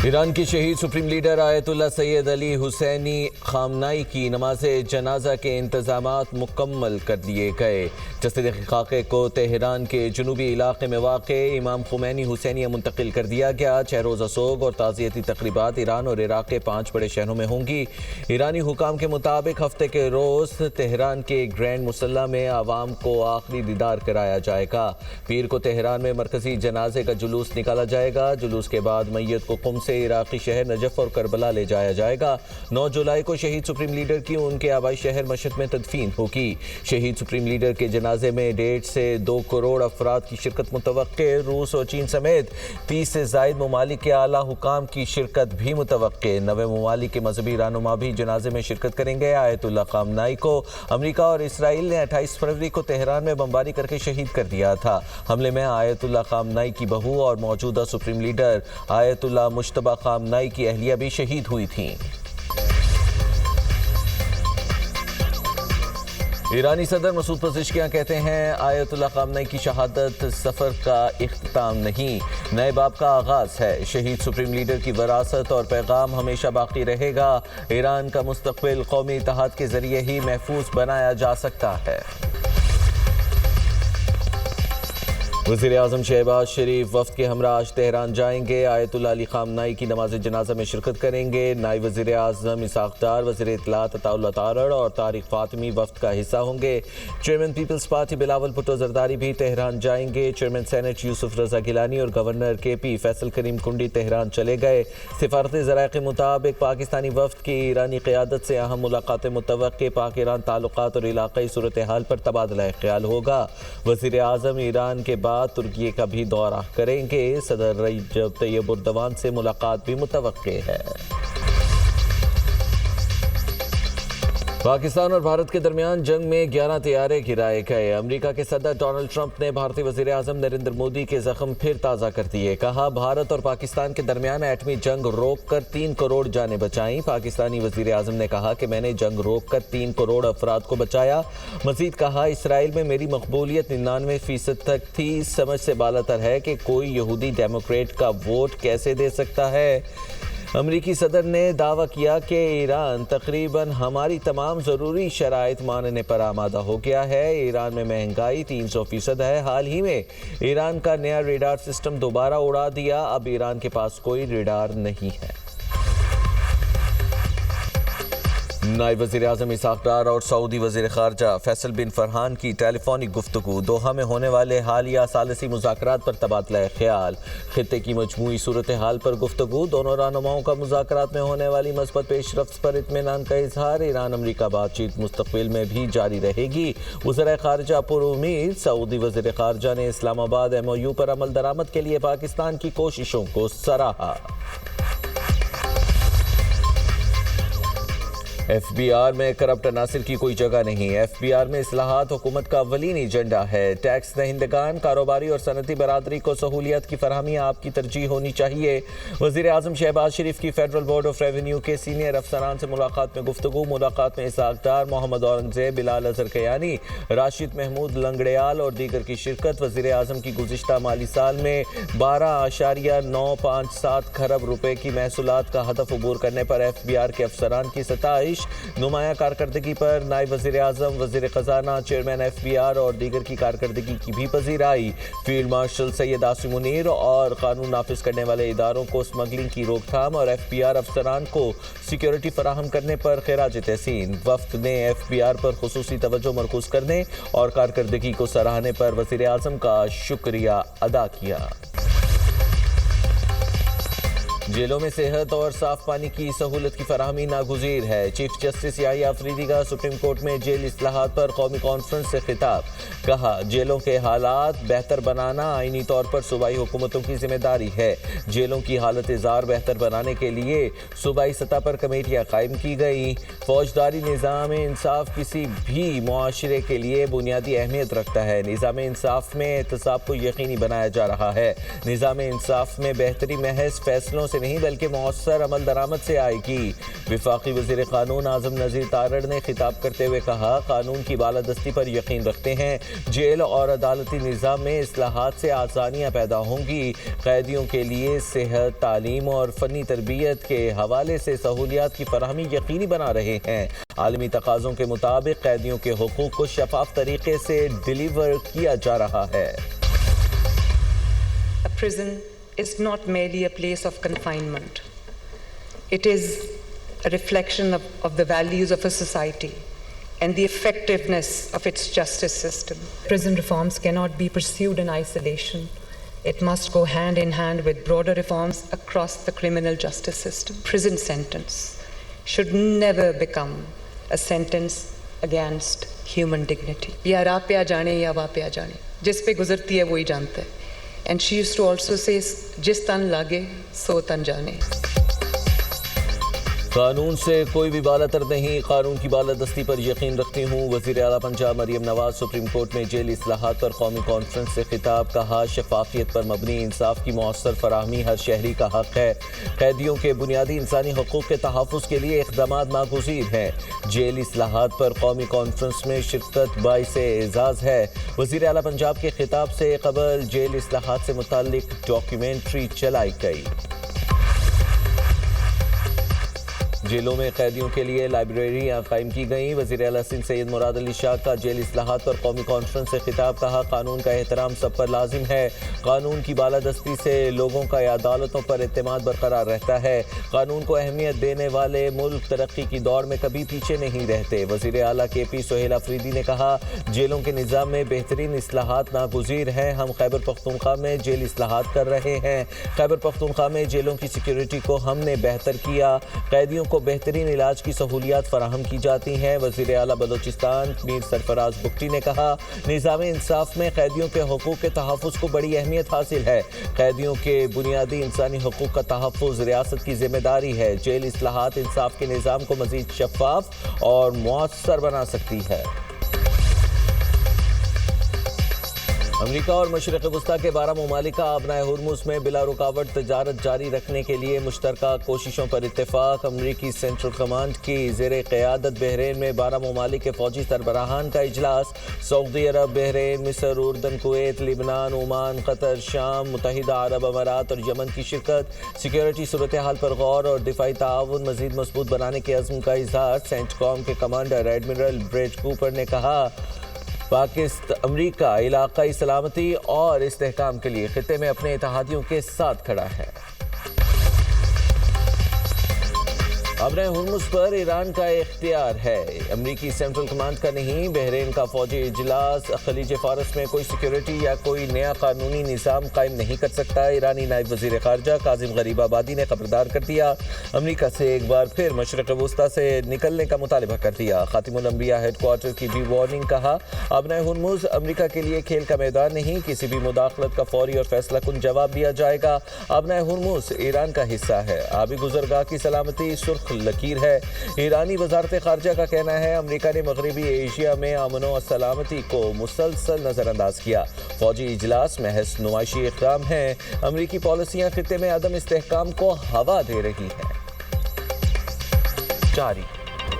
ایران کی شہید supreme leader آیت اللہ سید علی حسینی خامنائی کی نماز جنازہ کے انتظامات مکمل کر دیے گئے۔ جسد خاکے کو تہران کے جنوبی علاقے میں واقع امام خمینی حسینیہ منتقل کر دیا گیا۔ 6 روزہ سوگ اور تعزیتی تقریبات ایران اور عراق کے 5 بڑے شہروں میں ہوں گی۔ ایرانی حکام کے مطابق ہفتے کے روز تہران کے گرینڈ مصلی میں عوام کو آخری دیدار کرایا جائے گا۔ پیر کو تہران میں مرکزی جنازے کا جلوس نکالا جائے گا۔ جلوس کے بعد میت کو قم سے عراقی شہر نجف اور کربلا لے جایا جائے گا۔ 9 جولائی کو شہید سپریم لیڈر کی ان کے آبائی شہر مشہد میں تدفین ہوگی۔ شہید سپریم لیڈر کے جنازے میں 1.5 سے 2 کروڑ افراد کی شرکت متوقع۔ روس اور چین سمیت 30 سے زائد ممالک کے اعلیٰ حکام کی شرکت بھی متوقع۔ 9 ممالک کے مذہبی رہنما بھی جنازے میں شرکت کریں گے۔ آیت اللہ خامنائی کو امریکہ اور اسرائیل نے 28 فروری کو تہران میں بمباری کر کے شہید کر دیا تھا۔ حملے میں آیت اللہ خامنائی کی بہو اور موجودہ سپریم لیڈر آیت اللہ مجتبیٰ خامنائی کی اہلیہ بھی شہید ہوئی تھیں۔ ایرانی صدر مسعود پزشکیان کہتے ہیں آیت اللہ خامنائی کی شہادت سفر کا اختتام نہیں، نئے باب کا آغاز ہے۔ شہید سپریم لیڈر کی وراثت اور پیغام ہمیشہ باقی رہے گا۔ ایران کا مستقبل قومی اتحاد کے ذریعے ہی محفوظ بنایا جا سکتا ہے۔ وزیر اعظم شہباز شریف وفد کے ہمراہ آج تہران جائیں گے۔ آیت اللہ علی خامنائی کی نماز جنازہ میں شرکت کریں گے۔ نائب وزیر اعظم اسحاق ڈار، وزیر اطلاعات عطا اللہ تارڑ اور طارق فاطمی وفد کا حصہ ہوں گے۔ چیئرمین پیپلز پارٹی بلاول بھٹو زرداری بھی تہران جائیں گے۔ چیئرمین سینٹ یوسف رضا گیلانی اور گورنر کے پی فیصل کریم کنڈی تہران چلے گئے۔ سفارتی ذرائع کے مطابق پاکستانی وفد کی ایرانی قیادت سے اہم ملاقاتیں متوقع۔ پاک ایران تعلقات اور علاقائی صورتحال پر تبادلہ خیال ہوگا۔ وزیر اعظم ایران کے بعد ترکی کا بھی دورہ کریں گے۔ صدر رجب طیب اردوان سے ملاقات بھی متوقع ہے۔ پاکستان اور بھارت کے درمیان جنگ میں 11 طیارے گرائے گئے۔ امریکہ کے صدر ڈونلڈ ٹرمپ نے بھارتی وزیر اعظم نریندر مودی کے زخم پھر تازہ کر دیے۔ کہا بھارت اور پاکستان کے درمیان ایٹمی جنگ روک کر 3 کروڑ جانیں بچائیں۔ پاکستانی وزیر اعظم نے کہا کہ میں نے جنگ روک کر 3 کروڑ افراد کو بچایا۔ مزید کہا اسرائیل میں میری مقبولیت 99% تک تھی۔ سمجھ سے بالاتر ہے کہ کوئی یہودی ڈیموکریٹ کا ووٹ کیسے دے سکتا ہے۔ امریکی صدر نے دعویٰ کیا کہ ایران تقریباً ہماری تمام ضروری شرائط ماننے پر آمادہ ہو گیا ہے۔ ایران میں مہنگائی 300% ہے۔ حال ہی میں ایران کا نیا ریڈار سسٹم دوبارہ اڑا دیا۔ اب ایران کے پاس کوئی ریڈار نہیں ہے۔ نائب وزیر اعظم اسحاق ڈار اور سعودی وزیر خارجہ فیصل بن فرحان کی ٹیلی فونک گفتگو۔ دوحہ میں ہونے والے حالیہ ثالثی مذاکرات پر تبادلہ خیال۔ خطے کی مجموعی صورتحال پر گفتگو۔ دونوں رہنماؤں کا مذاکرات میں ہونے والی مثبت پیش رفت پر اطمینان کا اظہار۔ ایران امریکہ بات چیت مستقبل میں بھی جاری رہے گی۔ وزرائے خارجہ پر امید۔ سعودی وزیر خارجہ نے اسلام آباد MOU پر عمل درآمد کے لیے پاکستان کی کوششوں کو سراہا۔ FBR میں کرپٹ عناصر کی کوئی جگہ نہیں۔ FBR میں اصلاحات حکومت کا اولین ایجنڈا ہے۔ ٹیکس دہندگان، کاروباری اور صنعتی برادری کو سہولیات کی فراہمی آپ کی ترجیح ہونی چاہیے۔ وزیر اعظم شہباز شریف کی فیڈرل بورڈ آف ریونیو کے سینئر افسران سے ملاقات میں گفتگو۔ ملاقات میں اسحاق ڈار، محمد اورنگزیب، بلال اظہر کیانی، راشد محمود لنگڑیال اور دیگر کی شرکت۔ وزیر اعظم کی گزشتہ مالی سال میں 12.957 کھرب روپے کی محصولات کا ہدف عبور کرنے پر FBR کے افسران کی ستائش۔ نمایاں کارکردگی پر نائب وزیر اعظم، وزیر خزانہ، چیئرمین FBR اور دیگر کی کارکردگی کی بھی پذیرائی۔ فیلڈ مارشل سید عاصم منیر اور قانون نافذ کرنے والے اداروں کو اسمگلنگ کی روک تھام اور FBR افسران کو سیکیورٹی فراہم کرنے پر خراج تحسین۔ وفد نے FBR پر خصوصی توجہ مرکوز کرنے اور کارکردگی کو سراہنے پر وزیر اعظم کا شکریہ ادا کیا۔ جیلوں میں صحت اور صاف پانی کی سہولت کی فراہمی ناگزیر ہے۔ چیف جسٹس یحییٰ آفریدی کا سپریم کورٹ میں جیل اصلاحات پر قومی کانفرنس سے خطاب۔ کہا جیلوں کے حالات بہتر بنانا آئینی طور پر صوبائی حکومتوں کی ذمہ داری ہے۔ جیلوں کی حالت زار بہتر بنانے کے لیے صوبائی سطح پر کمیٹیاں قائم کی گئیں۔ فوجداری نظام انصاف کسی بھی معاشرے کے لیے بنیادی اہمیت رکھتا ہے۔ نظام انصاف میں احتساب کو یقینی بنایا جا رہا ہے۔ نظام انصاف میں بہتری محض فیصلوں سے نہیں بلکہ مؤثر عمل درآمد سے آئے گی۔ وفاقی وزیر قانون اعظم نذیر تارڑ نے خطاب کرتے ہوئے کہا، قانون کی بالادستی پر یقین رکھتے ہیں۔ جیل اور عدالتی نظام میں اصلاحات سے آسانیاں پیدا ہوں گی۔ قیدیوں کے لیے صحت، تعلیم اور فنی تربیت کے حوالے سے سہولیات کی فراہمی یقینی بنا رہے ہیں۔ عالمی تقاضوں کے مطابق قیدیوں کے حقوق کو شفاف طریقے سے ڈیلیور کیا جا رہا ہے۔ A prison is not merely a place of confinement. It is a reflection of the values of a society and the effectiveness of its justice system. Prison reforms cannot be pursued in isolation. It must go hand in hand with broader reforms across the criminal justice system. Prison sentence should never become a sentence against human dignity. یا راہ پہ آ جانے یا واہ پہ آ جانے، جس پہ گزرتی ہے وہی جانتا ہے. And she used to also say, جس تن لاگے سو تن جانے. قانون سے کوئی بھی بالاتر نہیں، قانون کی بالادستی پر یقین رکھتی ہوں۔ وزیر اعلیٰ پنجاب مریم نواز سپریم کورٹ میں جیل اصلاحات پر قومی کانفرنس سے خطاب، کہا شفافیت پر مبنی انصاف کی مؤثر فراہمی ہر شہری کا حق ہے۔ قیدیوں کے بنیادی انسانی حقوق کے تحفظ کے لیے اقدامات ناگزیر ہیں۔ جیل اصلاحات پر قومی کانفرنس میں شرکت باعث اعزاز ہے۔ وزیر اعلیٰ پنجاب کے خطاب سے قبل جیل اصلاحات سے متعلق ڈاکیومنٹری چلائی گئی۔ جیلوں میں قیدیوں کے لیے لائبریریاں قائم کی گئیں۔ وزیر اعلیٰ سندھ سید مراد علی شاہ کا جیل اصلاحات پر قومی کانفرنس سے خطاب، کہا قانون کا احترام سب پر لازم ہے۔ قانون کی بالادستی سے لوگوں کا عدالتوں پر اعتماد برقرار رہتا ہے۔ قانون کو اہمیت دینے والے ملک ترقی کی دوڑ میں کبھی پیچھے نہیں رہتے۔ وزیر اعلیٰ کے پی سہیل افریدی نے کہا، جیلوں کے نظام میں بہترین اصلاحات ناگزیر ہیں۔ ہم خیبر پختونخوا میں جیل اصلاحات کر رہے ہیں۔ خیبر پختونخوا میں جیلوں کی سیکیورٹی کو ہم نے بہتر کیا۔ قیدیوں کو بہترین علاج کی سہولیات فراہم کی جاتی ہیں۔ وزیر اعلیٰ بلوچستان میر سرفراز بگٹی نے کہا، نظام انصاف میں قیدیوں کے حقوق کے تحفظ کو بڑی اہمیت حاصل ہے۔ قیدیوں کے بنیادی انسانی حقوق کا تحفظ ریاست کی ذمہ داری ہے۔ جیل اصلاحات انصاف کے نظام کو مزید شفاف اور مؤثر بنا سکتی ہے۔ امریکہ اور مشرق وسطیٰ کے 12 ممالک کا آبنائے ہرمز میں بلا رکاوٹ تجارت جاری رکھنے کے لیے مشترکہ کوششوں پر اتفاق۔ امریکی سینٹرل کمانڈ کی زیر قیادت بحرین میں 12 ممالک کے فوجی سربراہان کا اجلاس۔ سعودی عرب، بحرین، مصر، اردن، کویت، لبنان، عمان، قطر، شام، متحدہ عرب امارات اور یمن کی شرکت۔ سیکیورٹی صورتحال پر غور اور دفاعی تعاون مزید مضبوط بنانے کے عزم کا اظہار۔ سینٹ کام کے کمانڈر ایڈمرل بریٹ کوپر نے کہا، امریکہ علاقائی سلامتی اور استحکام کے لیے خطے میں اپنے اتحادیوں کے ساتھ کھڑا ہے۔ آبنائے ہرمز پر ایران کا اختیار ہے۔ امریکی سینٹرل کمانڈ کا نہیں، بحرین کا فوجی اجلاس خلیج فارس میں کوئی سیکیورٹی یا کوئی نیا قانونی نظام قائم نہیں کر سکتا۔ ایرانی نائب وزیر خارجہ کاظم غریب آبادی نے خبردار کر دیا، امریکہ سے ایک بار پھر مشرق وسطیٰ سے نکلنے کا مطالبہ کر دیا۔ خاتم الانبیاء ہیڈ کوارٹر کی بھی وارننگ، کہا آبنائے ہرمز امریکہ کے لیے کھیل کا میدان نہیں، کسی بھی مداخلت کا فوری اور فیصلہ کن جواب دیا جائے گا۔ آبنائے ہرمز ایران کا حصہ ہے، آبی گزرگاہ کی سلامتی سرخ لکیر ہے۔ ایرانی وزارت خارجہ کا کہنا ہے، امریکہ نے مغربی ایشیا میں امن و سلامتی کو مسلسل نظر انداز کیا۔ فوجی اجلاس محض نمائشی اقدام ہیں۔ امریکی پالیسیاں خطے میں عدم استحکام کو ہوا دے رہی ہیں۔ جاری